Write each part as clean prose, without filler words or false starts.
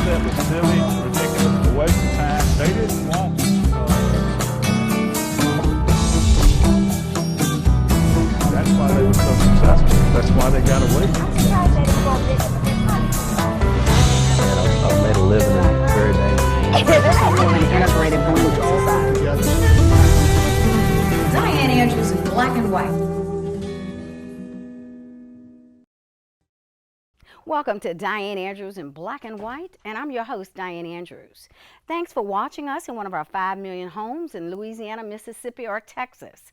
that was silly, ridiculous, a waste of time. They didn't want. That's why they were so successful. That's why they got away. I'm surprised they didn't go bigger, but they're funny. I made a living in it. Very dangerous. This is really an integrated blue society. Dianne Andrews in black and white. Welcome to Dianne Andrews in Black and White, and I'm your host, Dianne Andrews. Thanks for watching us in one of our 5 million homes in Louisiana, Mississippi, or Texas,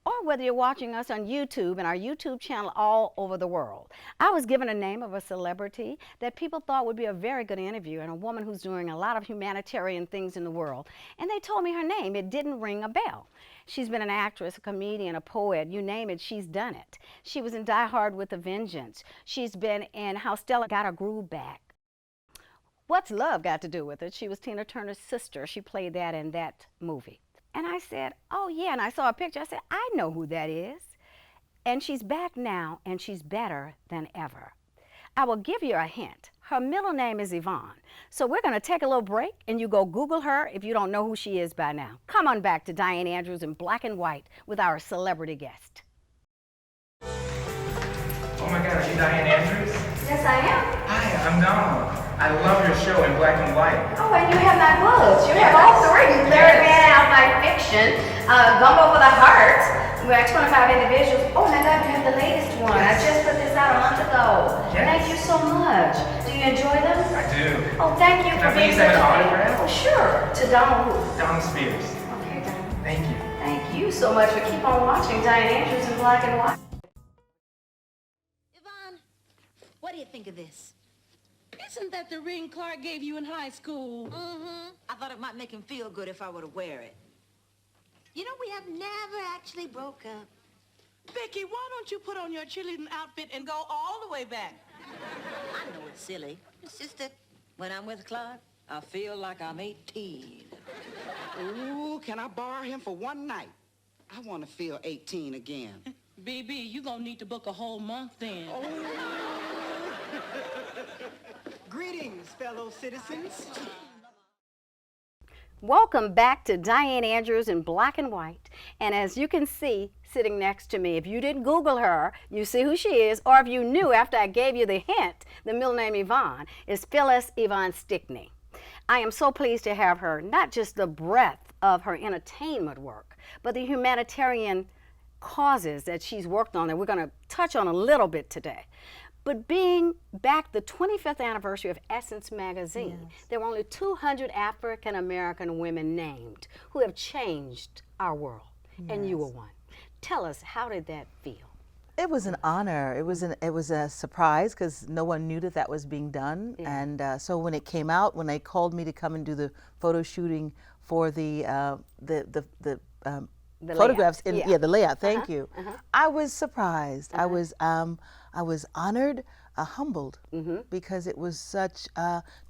or whether you're watching us on YouTube and our YouTube channel all over the world. I was given a name of a celebrity that people thought would be a very good interview, and a woman who's doing a lot of humanitarian things in the world, and they told me her name. It didn't ring a bell. She's been an actress, a comedian, a poet, you name it, she's done it. She was in Die Hard with a Vengeance. She's been in How Stella Got Her Groove Back. What's Love got to do with it? She was Tina Turner's sister. She played that in that movie. And I said, oh yeah, and I saw a picture. I said, I know who that is. And she's back now, and she's better than ever. I will give you a hint. Her middle name is Yvonne. So we're going to take a little break, and you go Google her if you don't know who she is by now. Come on back to Dianne Andrews in Black and White with our celebrity guest. Oh my God, are you Dianne Andrews? Yes, I am. Hi, I'm Donald. I love your show in Black and White. Oh, and you have my books. You have all three. Third Man Out My Fiction, Gumbo for the Heart. We have 25 individuals. Oh my God, you have the latest one. I just put this out a month ago. Yes. Thank you so much. Do you enjoy them? I do. Oh, thank you Can I for being please have such an a autograph? Oh, sure. To Donald who? Donald Spears. Okay, Donald. Thank you. Thank you so much for keep on watching Dianne Andrews in Black and White. Yvonne, what do you think of this? Isn't that the ring Clark gave you in high school? Mm-hmm. I thought it might make him feel good if I were to wear it. You know, we have never actually broke up. Becky, why don't you put on your cheerleading outfit and go all the way back? I know it's silly. It's just that when I'm with Clark, I feel like I'm 18. Ooh, can I borrow him for one night? I want to feel 18 again. Baby, you gonna need to book a whole month then. Greetings, fellow citizens. Welcome back to Dianne Andrews in Black and White. And as you can see, sitting next to me, if you didn't Google her, you see who she is, or if you knew after I gave you the hint, the middle name Yvonne, is Phyllis Yvonne Stickney. I am so pleased to have her, not just the breadth of her entertainment work, but the humanitarian causes that she's worked on that we're going to touch on a little bit today. But being back the 25th anniversary of Essence magazine, yes, there were only 200 African American women named who have changed our world, yes, and you were one. Tell us, how did that feel? It was an honor. It was a surprise because no one knew that was being done, yeah, and so when it came out, when they called me to come and do the photo shooting for the photographs, layout. The layout. Thank you. I was surprised. I was honored, humbled, because it was such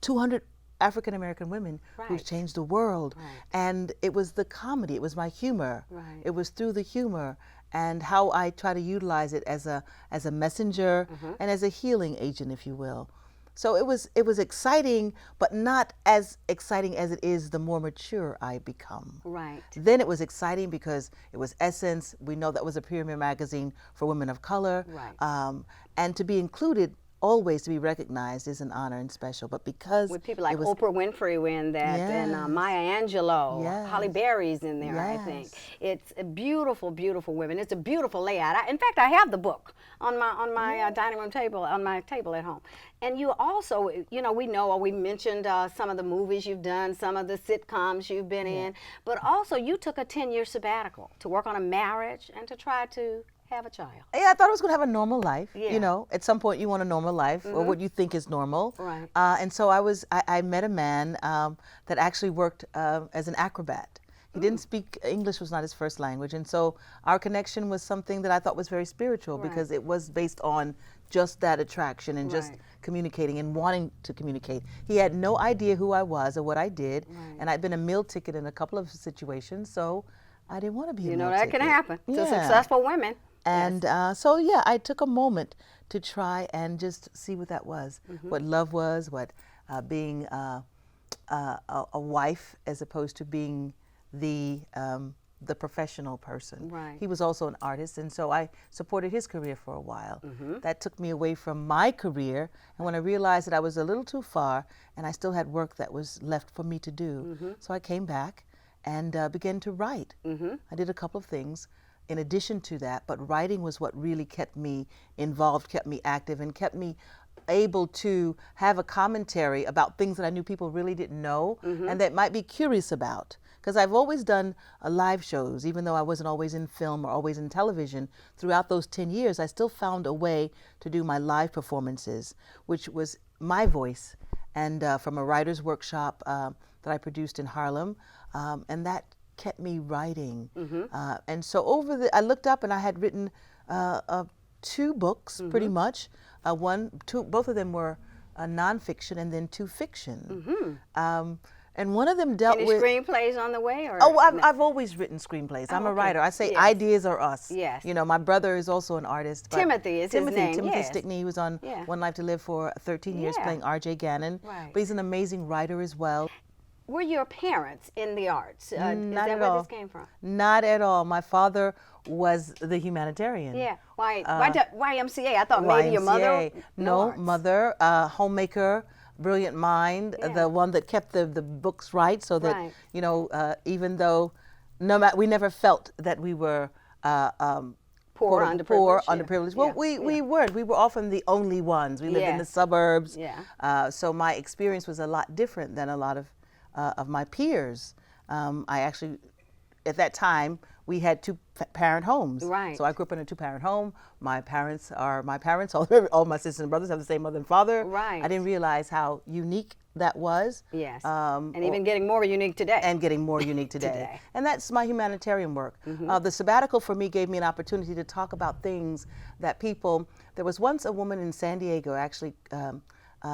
200 African American women, right, who changed the world, right, and it was the comedy. It was my humor. Right. It was through the humor and how I try to utilize it as a messenger and as a healing agent, if you will. So it was exciting, but not as exciting as it is the more mature I become. Right. Then it was exciting because it was Essence. We know that was a premier magazine for women of color. Right. And to be included, always to be recognized, is an honor and special. But because with people like Oprah Winfrey were in that, yes, and Maya Angelou, yes, Holly Berry's in there, yes, I think. It's a beautiful, beautiful women. It's a beautiful layout. In fact, I have the book on my dining room table, on my table at home. And you also, you know, we mentioned some of the movies you've done, some of the sitcoms you've been in, but also you took a 10-year sabbatical to work on a marriage and to try to have a child. Yeah, I thought I was going to have a normal life. Yeah. You know, at some point you want a normal life, or what you think is normal. Right. And so I met a man that actually worked as an acrobat. He didn't speak English, was not his first language, and so our connection was something that I thought was very spiritual, right, because it was based on just that attraction and just communicating and wanting to communicate. He had no idea who I was or what I did, and I'd been a meal ticket in a couple of situations, so I didn't want to be a meal ticket. That can happen to successful women. And so, yeah, I took a moment to try and just see what that was, what love was, what being a wife as opposed to being the professional person. Right. He was also an artist, and so I supported his career for a while. That took me away from my career, and when I realized that I was a little too far and I still had work that was left for me to do, so I came back and began to write. I did a couple of things in addition to that, but writing was what really kept me involved, kept me active, and kept me able to have a commentary about things that I knew people really didn't know and that might be curious about. Because I've always done live shows, even though I wasn't always in film or always in television. Throughout those 10 years, I still found a way to do my live performances, which was my voice, and from a writer's workshop that I produced in Harlem, and that kept me writing. And so I looked up and I had written 2 books, pretty much. Both of them were nonfiction, and then 2 fiction. And one of them dealt with screenplays on the way, or I've always written screenplays. I'm a writer. I say ideas are us. Yes. You know, my brother is also an artist. Timothy is his name. Timothy Yes. Stickney. He was on One Life to Live for 13 years playing R.J. Gannon. Right. But he's an amazing writer as well. Were your parents in the arts? Is that at where all. this came from? Not at all. My father was the humanitarian. Yeah. Why YMCA? I thought maybe your mother. YMCA. No, arts. mother, homemaker, brilliant mind, the one that kept the books right, so that you know, even though we never felt that we were poor, underprivileged. Well, we weren't. We were often the only ones. We lived in the suburbs. So my experience was a lot different than a lot of my peers. I actually, at that time, we had 2-parent homes. Right. So I grew up in a 2-parent home. My parents are my parents. All my sisters and brothers have the same mother and father. Right. I didn't realize how unique that was. Yes. And even getting more unique today. And getting more unique today. And that's my humanitarian work. The sabbatical for me gave me an opportunity to talk about things that people, there was once a woman in San Diego, actually,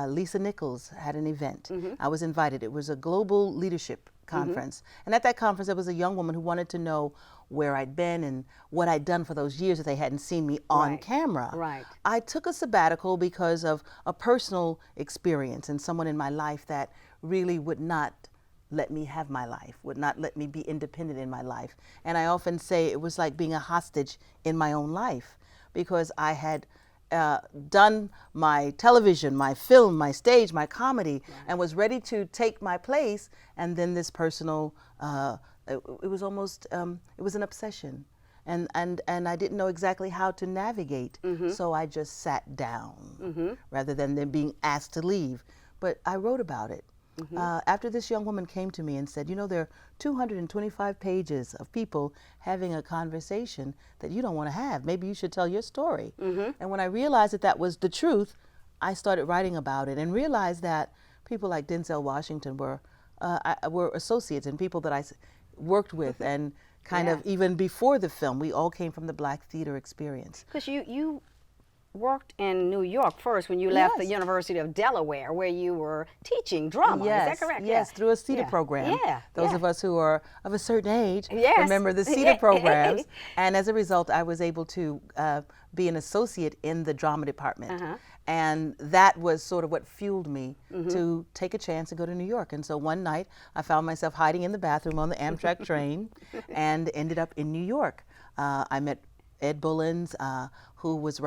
Lisa Nichols had an event. I was invited. It was a global leadership conference. And at that conference, there was a young woman who wanted to know where I'd been and what I'd done for those years that they hadn't seen me on camera. Right. I took a sabbatical because of a personal experience and someone in my life that really would not let me have my life, would not let me be independent in my life. And I often say it was like being a hostage in my own life, because I had done my television, my film, my stage, my comedy, and was ready to take my place. And then this personal, it was almost, it was an obsession. And I didn't know exactly how to navigate. So I just sat down rather than being asked to leave. But I wrote about it. After this young woman came to me and said, you know, there are 225 pages of people having a conversation that you don't want to have. Maybe you should tell your story. And when I realized that that was the truth, I started writing about it and realized that people like Denzel Washington were associates and people that I worked with, and kind of even before the film, we all came from the Black theater experience. Because you worked in New York first when you left the University of Delaware, where you were teaching drama. Is that correct? Yes, through a CETA program. Those of us who are of a certain age remember the CETA programs. And as a result, I was able to be an associate in the drama department. And that was sort of what fueled me to take a chance and go to New York. And so one night, I found myself hiding in the bathroom on the Amtrak train and ended up in New York. I met Ed Bullins, who was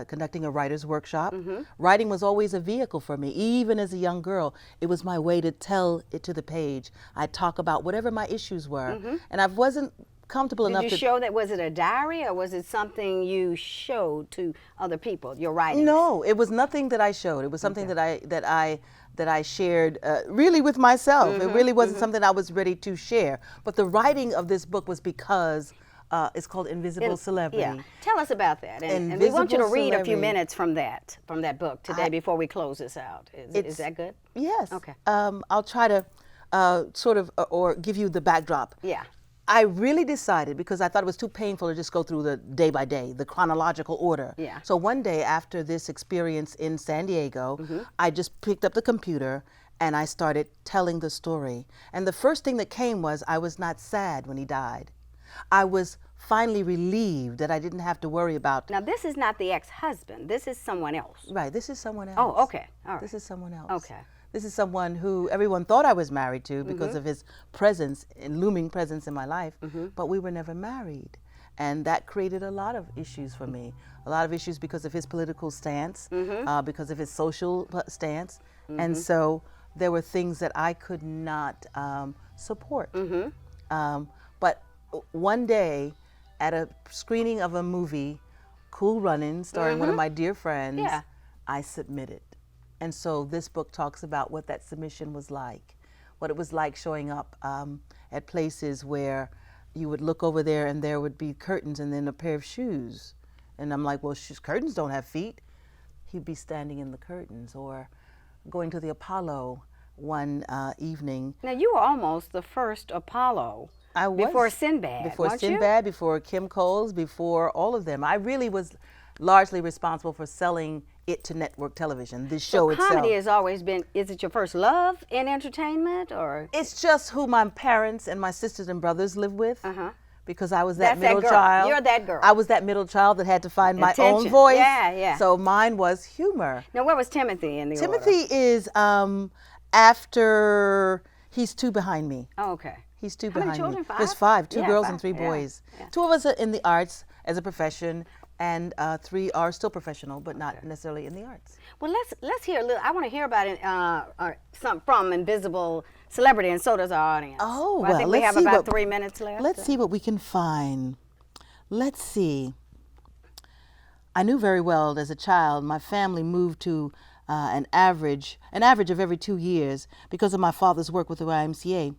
conducting a writer's workshop. Writing was always a vehicle for me, even as a young girl. It was my way to tell it to the page. I'd talk about whatever my issues were. And I wasn't comfortable enough to... Did you show that? Was it a diary, or was it something you showed to other people, your writing? No, it was nothing that I showed. It was something that I shared really with myself. It really wasn't something I was ready to share. But the writing of this book was because it's called Invisible Celebrity. Yeah, tell us about that. And we want you to read a few minutes from that book today before we close this out. Is that good? Yes. Okay. I'll try to sort of, or give you the backdrop. Yeah. I really decided, because I thought it was too painful to just go through the day by day, the chronological order. Yeah. So one day after this experience in San Diego, I just picked up the computer and I started telling the story. And the first thing that came was I was not sad when he died. I was finally relieved that I didn't have to worry about... Now, this is not the ex-husband. This is someone else. Right, this is someone else. Oh, okay. All right. This is someone else. Okay. This is someone who everyone thought I was married to because of his presence, and looming presence in my life, but we were never married. And that created a lot of issues for me. A lot of issues because of his political stance, because of his social stance. And so there were things that I could not support. But one day, at a screening of a movie, Cool Runnings, starring one of my dear friends, I submitted. And so this book talks about what that submission was like, what it was like showing up at places where you would look over there and there would be curtains and then a pair of shoes. And I'm like, well, curtains don't have feet. He'd be standing in the curtains. Or going to the Apollo one evening. Now, you were almost the first Apollo. I was. Before Sinbad, Before weren't Sinbad, before Kim Coles, before all of them. I really was largely responsible for selling it to network television, the show itself. Comedy has always been, is it your first love in entertainment, or? It's just who my parents and my sisters and brothers live with. Because I was that That's middle that girl. child. You're that girl. I was that middle child that had to find my own Attention. voice. Yeah, yeah. So mine was humor. Now, where was Timothy in the order? Timothy is after, he's 2 behind me. Oh, okay. He's 2 How many behind children? me. 5? There's 5, 2 girls 5. and 3 boys. Yeah. 2 of us are in the arts as a profession, and 3 are still professional, but not necessarily in the arts. Well, let's hear a little. I want to hear about it, something from Invisible Celebrity, and so does our audience. Oh, well, I think we let's have see about 3 minutes left. Let's see what we can find. Let's see. I knew very well as a child my family moved to an average of every 2 years because of my father's work with the YMCA.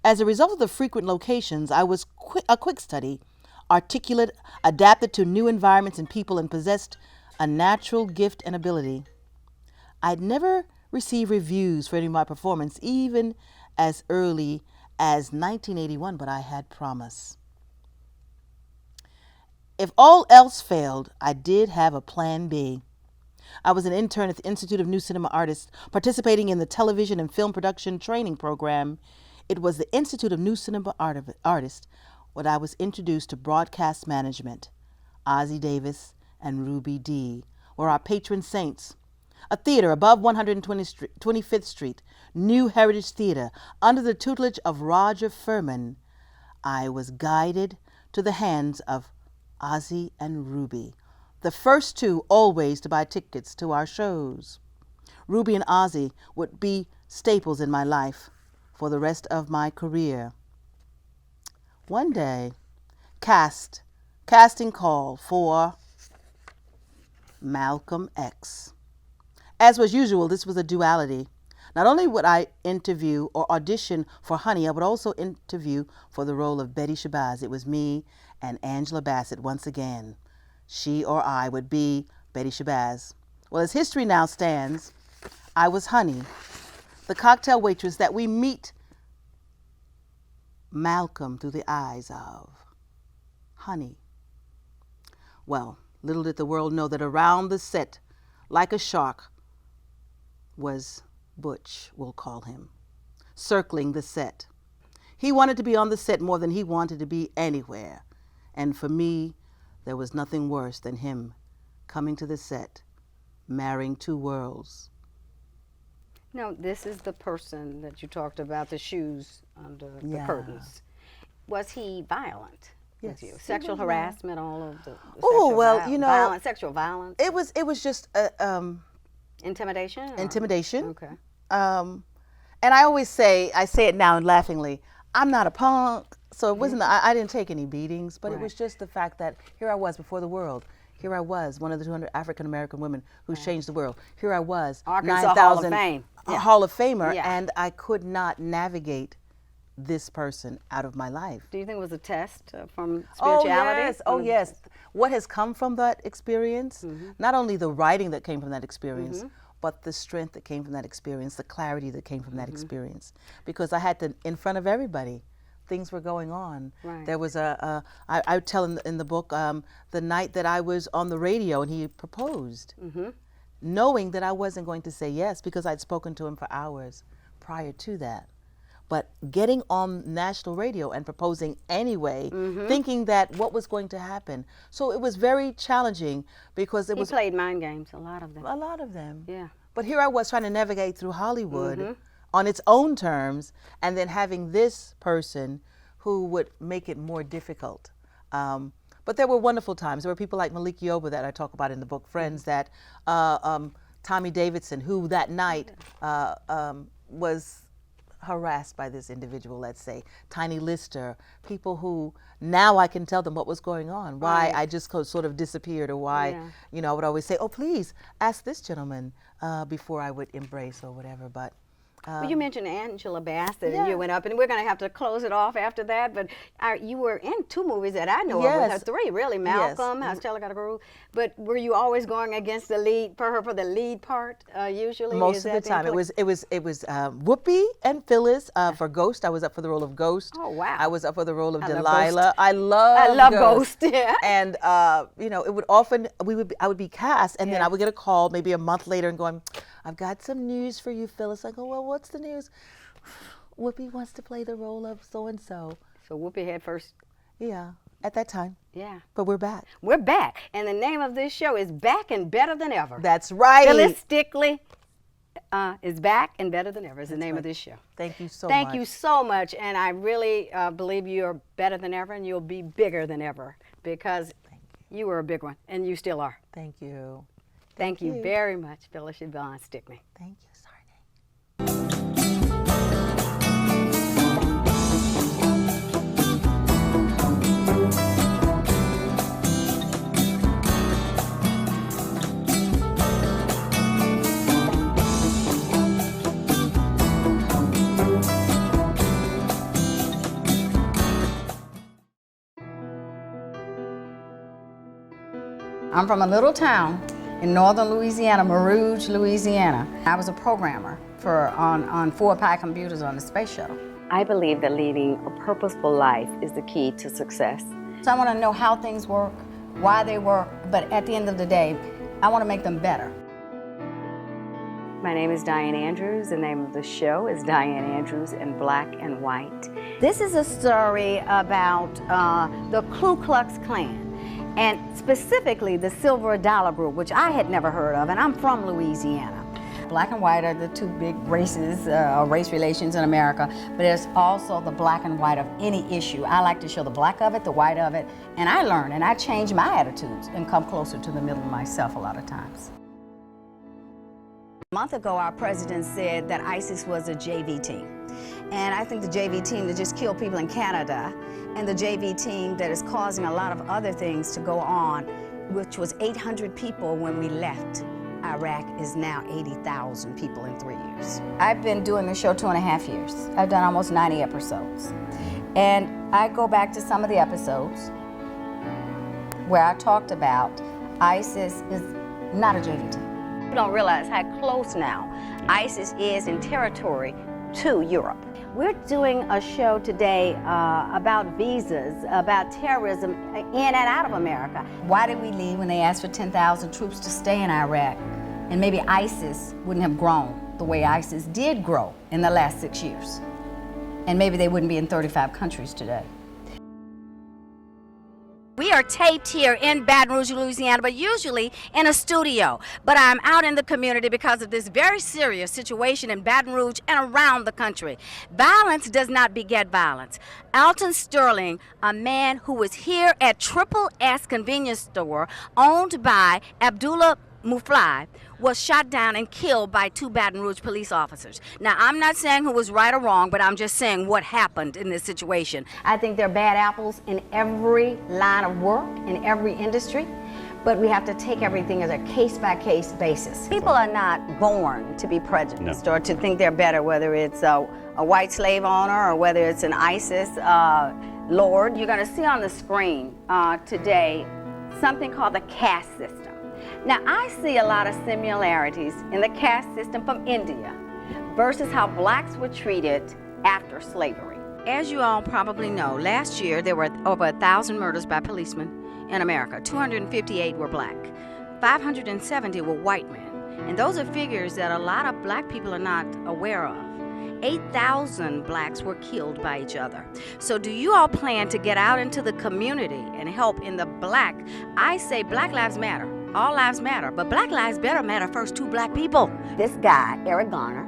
As a result of the frequent locations, I was a quick study, articulate, adapted to new environments and people, and possessed a natural gift and ability. I'd never received reviews for any of my performance, even as early as 1981, but I had promise. If all else failed, I did have a plan B. I was an intern at the Institute of New Cinema Artists, participating in the television and film production training program. It was the Institute of New Cinema Artists when I was introduced to broadcast management. Ossie Davis and Ruby Dee were our patron saints. A theater above 125th Street, New Heritage Theater, under the tutelage of Roger Furman, I was guided to the hands of Ossie and Ruby, the first 2 always to buy tickets to our shows. Ruby and Ossie would be staples in my life for the rest of my career. One day, casting call for Malcolm X. As was usual, this was a duality. Not only would I interview or audition for Honey, I would also interview for the role of Betty Shabazz. It was me and Angela Bassett once again. She or I would be Betty Shabazz. Well, as history now stands, I was Honey, the cocktail waitress that we meet Malcolm through the eyes of Honey. Well, little did the world know that around the set, like a shark, was Butch, we'll call him, circling the set. He wanted to be on the set more than he wanted to be anywhere. And for me, there was nothing worse than him coming to the set, marrying 2 worlds. Now, this is the person that you talked about, the shoes under the curtains. Was he violent with you? Sexual harassment, all of the Oh, well, you know, sexual violence? It was just intimidation? Intimidation. Okay. And I always say, I say it now laughingly, I'm not a punk. So it wasn't, I didn't take any beatings, but it was just the fact that here I was before the world. Here I was, one of the 200 African-American women who changed the world. Here I was, Arkansas Hall of Fame. Hall of Famer, and I could not navigate this person out of my life. Do you think it was a test from spirituality? Oh yes. What has come from that experience, not only the writing that came from that experience, but the strength that came from that experience, the clarity that came from that experience. Because I had to, in front of everybody, things were going on. Right. There was I tell in the book, the night that I was on the radio and he proposed, knowing that I wasn't going to say yes because I'd spoken to him for hours prior to that. but getting on national radio and proposing anyway, thinking that what was going to happen. So it was very challenging because He played mind games, a lot of them. a lot of them. Yeah. But here I was trying to navigate through Hollywood on its own terms, and then having this person who would make it more difficult. But there were wonderful times. There were people like Malik Yoba that I talk about in the book, friends that, Tommy Davidson, who that night was harassed by this individual, let's say, Tiny Lister, people who now I can tell them what was going on, why I just sort of disappeared, or why, you know, I would always say, oh, please ask this gentleman before I would embrace or whatever. But well, you mentioned Angela Bassett, and you went up, and we're going to have to close it off after that, but you were in 2 movies that I know of with her, 3 really, Malcolm, How Stella Got a Groove, but were you always going against the lead, for the lead part, usually? Most of the time, it was Whoopi and Phyllis for Ghost. I was up for the role of Ghost. Oh, wow. I was up for the role of Delilah. I love Ghost, yeah. And, you know, it would often, I would be cast, and then I would get a call maybe a month later and going, I've got some news for you, Phyllis. I go, well, what's the news? Whoopi wants to play the role of so-and-so. So Whoopi had first. Yeah, at that time. Yeah. But we're back. We're back. And the name of this show is Back and Better Than Ever. That's right. Phyllis Stickney is Back and Better Than Ever is the name of this show. Thank you so much. Thank you so much. And I really believe you're better than ever, and you'll be bigger than ever, because you were a big one, and you still are. Thank you. Thank you very much, Phyllis Stickney. Thank you. I'm from a little town in northern Louisiana, Marouge, Louisiana. I was a programmer on 4-pi computers on the space shuttle. I believe that leading a purposeful life is the key to success. So I want to know how things work, why they work, but at the end of the day, I want to make them better. My name is Dianne Andrews. The name of the show is Dianne Andrews in Black and White. This is a story about the Ku Klux Klan, and specifically the Silver Dollar Group, which I had never heard of, and I'm from Louisiana. Black and white are the 2 big races, race relations in America, but there's also the black and white of any issue. I like to show the black of it, the white of it, and I learn and I change my attitudes and come closer to the middle myself a lot of times. A month ago, our president said that ISIS was a JV team. And I think the JV team that just killed people in Canada, and the JV team that is causing a lot of other things to go on, which was 800 people when we left Iraq, is now 80,000 people in 3 years. I've been doing the show 2.5 years. I've done almost 90 episodes. And I go back to some of the episodes where I talked about ISIS is not a JV team. You don't realize how close now ISIS is in territory to Europe. We're doing a show today about visas, about terrorism in and out of America. Why did we leave when they asked for 10,000 troops to stay in Iraq? And maybe ISIS wouldn't have grown the way ISIS did grow in the last 6 years. And maybe they wouldn't be in 35 countries today. We are taped here in Baton Rouge, Louisiana, but usually in a studio. But I'm out in the community because of this very serious situation in Baton Rouge and around the country. Violence does not beget violence. Alton Sterling, a man who was here at Triple S convenience store owned by Abdullah Muflai, was shot down and killed by 2 Baton Rouge police officers. Now, I'm not saying who was right or wrong, but I'm just saying what happened in this situation. I think there are bad apples in every line of work, in every industry, but we have to take everything as a case-by-case basis. People are not born to be prejudiced or to think they're better, whether it's a white slave owner or whether it's an ISIS lord. You're going to see on the screen today something called the caste system. Now, I see a lot of similarities in the caste system from India versus how blacks were treated after slavery. As you all probably know, last year there were over 1,000 murders by policemen in America. 258 were black. 570 were white men. And those are figures that a lot of black people are not aware of. 8,000 blacks were killed by each other. So do you all plan to get out into the community and help in the black? I say Black Lives Matter. All lives matter, but Black Lives better matter first to black people. This guy, Eric Garner,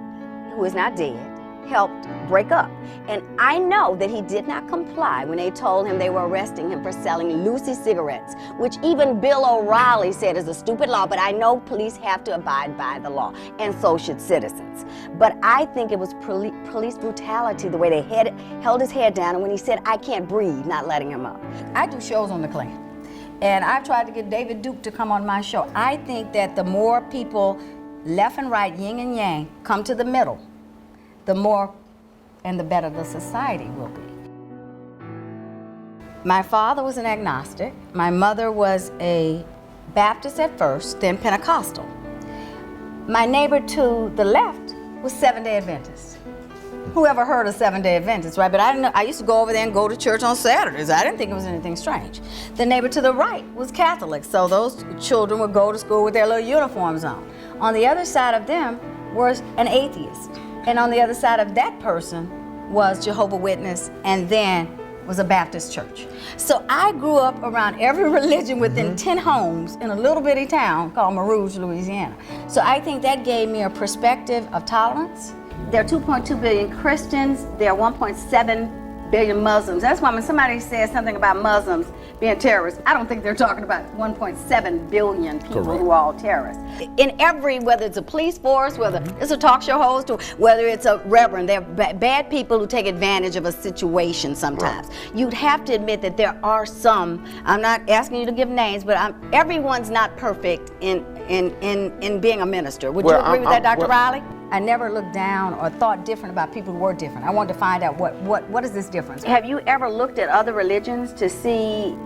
who is not dead, helped break up. And I know that he did not comply when they told him they were arresting him for selling Lucy cigarettes, which even Bill O'Reilly said is a stupid law, but I know police have to abide by the law, and so should citizens. But I think it was police brutality, the way they held his head down, and when he said, I can't breathe, not letting him up. I do shows on the Klan, and I've tried to get David Duke to come on my show. I think that the more people, left and right, yin and yang, come to the middle, the more and the better the society will be. My father was an agnostic. My mother was a Baptist at first, then Pentecostal. My neighbor to the left was Seventh-day Adventist. Who ever heard of Seventh-day Adventists, right? But I didn't know. I used to go over there and go to church on Saturdays. I didn't think it was anything strange. The neighbor to the right was Catholic, so those children would go to school with their little uniforms on. On the other side of them was an atheist. And on the other side of that person was Jehovah's Witness, and then was a Baptist church. So I grew up around every religion within 10 homes in a little bitty town called Marouge, Louisiana. So I think that gave me a perspective of tolerance. There are 2.2 billion Christians. There are 1.7 billion Muslims. That's why when somebody says something about Muslims being terrorists, I don't think they're talking about 1.7 billion people who are all terrorists. In every, whether it's a police force, whether it's a talk show host, or whether it's a reverend, they're bad people who take advantage of a situation sometimes. You'd have to admit that there are some, I'm not asking you to give names, but everyone's not perfect in being a minister. Would you agree with that, Dr. Riley? I never looked down or thought different about people who were different. I wanted to find out what is this difference. Have you ever looked at other religions to see,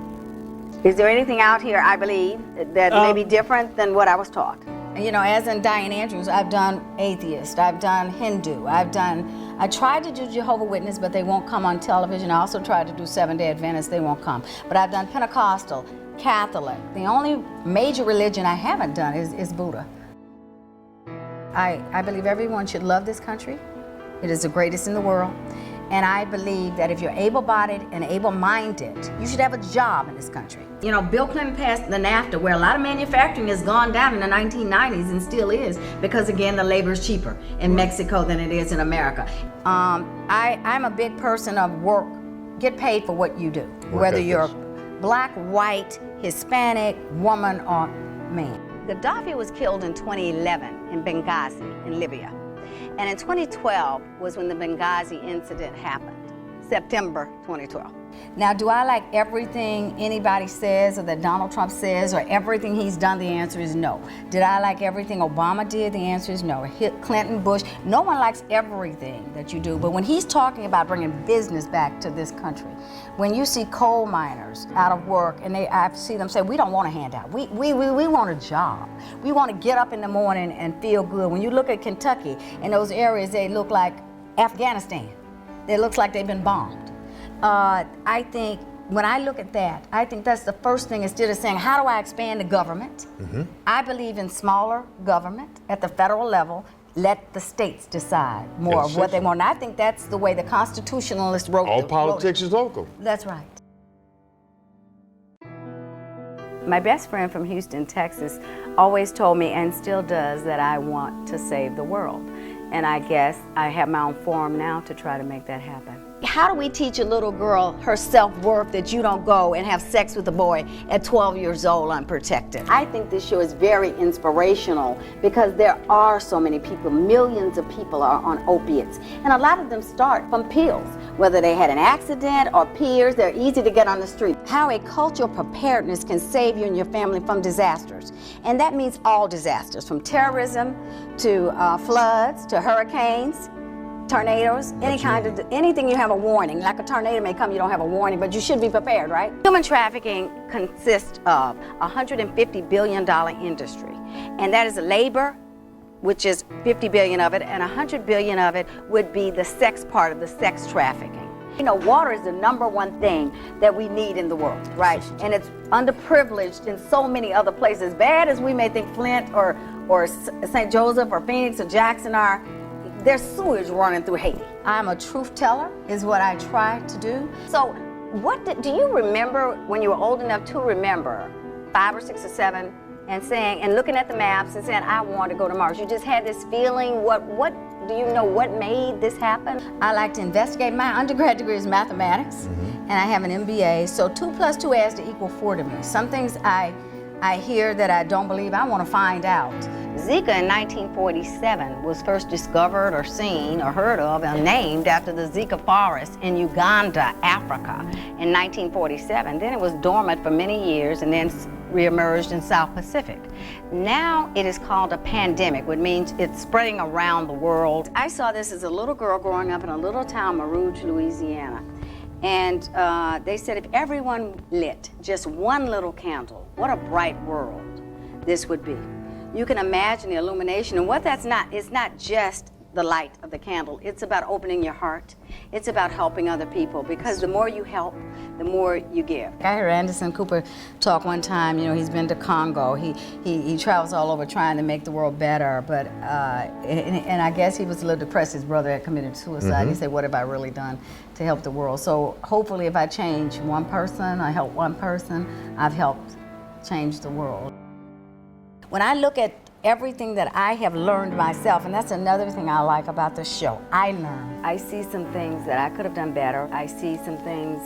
is there anything out here, I believe, that may be different than what I was taught? You know, as in Dianne Andrews, I've done atheist, I've done Hindu, I tried to do Jehovah's Witness, but they won't come on television. I also tried to do Seventh-day Adventists, they won't come. But I've done Pentecostal, Catholic. The only major religion I haven't done is Buddha. I believe everyone should love this country. It is the greatest in the world. And I believe that if you're able-bodied and able-minded, you should have a job in this country. You know, Bill Clinton passed the NAFTA, where a lot of manufacturing has gone down in the 1990s and still is, because again, the labor is cheaper in Mexico than it is in America. I'm a big person of work. Get paid for what you do, whether you're black, white, Hispanic, woman, or man. Gaddafi was killed in 2011 in Benghazi in Libya. And in 2012 was when the Benghazi incident happened, September 2012. Now, do I like everything anybody says or that Donald Trump says or everything he's done? The answer is no. Did I like everything Obama did? The answer is no. Clinton, Bush, no one likes everything that you do. But when he's talking about bringing business back to this country, when you see coal miners out of work and I see them say, we don't want a handout. We want a job. We want to get up in the morning and feel good. When you look at Kentucky, in those areas, they look like Afghanistan. It looks like they've been bombed. I think when I look at that, I think that's the first thing. Instead of saying, how do I expand the government? I believe in smaller government at the federal level. Let the states decide more of what they want. And I think that's the way the constitutionalists wrote it. All politics is local. That's right. My best friend from Houston, Texas, always told me, and still does, that I want to save the world. And I guess I have my own forum now to try to make that happen. How do we teach a little girl her self-worth that you don't go and have sex with a boy at 12 years old unprotected? I think this show is very inspirational because there are so many people, millions of people are on opiates. And a lot of them start from pills, whether they had an accident or peers, they're easy to get on the street. How a cultural preparedness can save you and your family from disasters. And that means all disasters, from terrorism to floods to hurricanes, tornadoes, anything you have a warning. Like a tornado may come, you don't have a warning, but you should be prepared, right? Human trafficking consists of a $150 billion industry, and that is labor, which is 50 billion of it, and 100 billion of it would be the sex part of the sex trafficking. You know, water is the #1 thing that we need in the world, right? And it's underprivileged in so many other places. Bad as we may think Flint or St. Joseph or Phoenix or Jackson are, there's sewage running through Haiti. I'm a truth teller, is what I try to do. So do you remember when you were old enough to remember 5 or 6 or 7 and saying, and looking at the maps and saying, I want to go to Mars? You just had this feeling. What do you know what made this happen? I like to investigate. My undergrad degree is mathematics, and I have an MBA, so 2 + 2 has to equal 4 to me. Some things I hear that I don't believe, I want to find out. Zika in 1947 was first discovered or seen or heard of and named after the Zika forest in Uganda, Africa, in 1947. Then it was dormant for many years and then reemerged in South Pacific. Now it is called a pandemic, which means it's spreading around the world. I saw this as a little girl growing up in a little town, Rouge, Louisiana. And they said if everyone lit just one little candle, what a bright world this would be. You can imagine the illumination, and what that's not, it's not just the light of the candle. It's about opening your heart. It's about helping other people, because the more you help, the more you give. I heard Anderson Cooper talk one time. You know, he's been to Congo. He travels all over trying to make the world better, but and I guess he was a little depressed. His brother had committed suicide. He said, what have I really done to help the world? So hopefully if I change one person, I help one person, I've helped change the world. When I look at everything that I have learned myself, and that's another thing I like about the show, I learn. I see some things that I could have done better. I see some things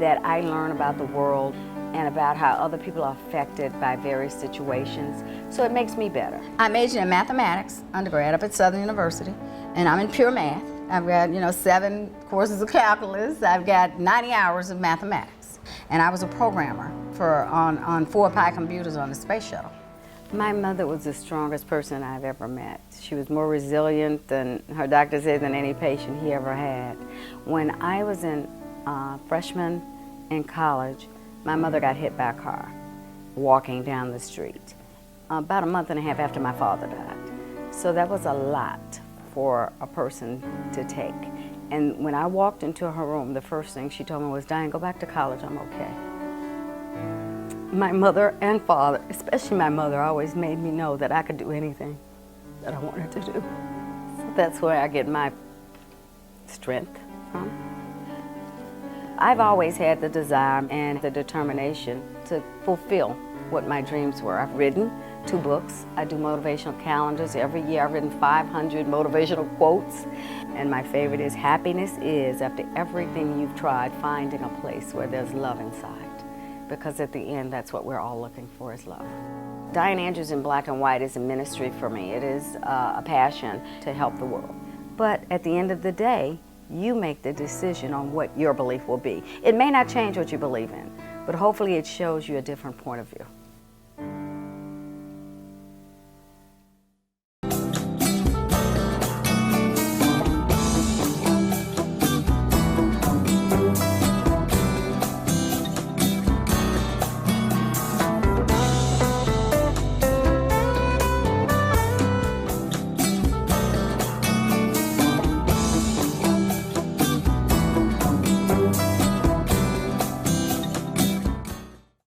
that I learn about the world and about how other people are affected by various situations. So it makes me better. I majored in mathematics, undergrad up at Southern University, and I'm in pure math. I've got, 7 courses of calculus. I've got 90 hours of mathematics. And I was a programmer on 4-pi computers on the space shuttle. My mother was the strongest person I've ever met. She was more resilient than her doctor said than any patient he ever had. When I was in freshman in college, my mother got hit by a car walking down the street about a month and a half after my father died. So that was a lot for a person to take. And when I walked into her room, the first thing she told me was, Dianne, go back to college, I'm okay. My mother and father, especially my mother, always made me know that I could do anything that I wanted to do. So that's where I get my strength from. I've always had the desire and the determination to fulfill what my dreams were. I've written 2 books. I do motivational calendars. Every year I've written 500 motivational quotes. And my favorite is, happiness is, after everything you've tried, finding a place where there's love inside. Because at the end, that's what we're all looking for, is love. Dianne Andrews in Black and White is a ministry for me. It is a passion to help the world. But at the end of the day, you make the decision on what your belief will be. It may not change what you believe in, but hopefully it shows you a different point of view.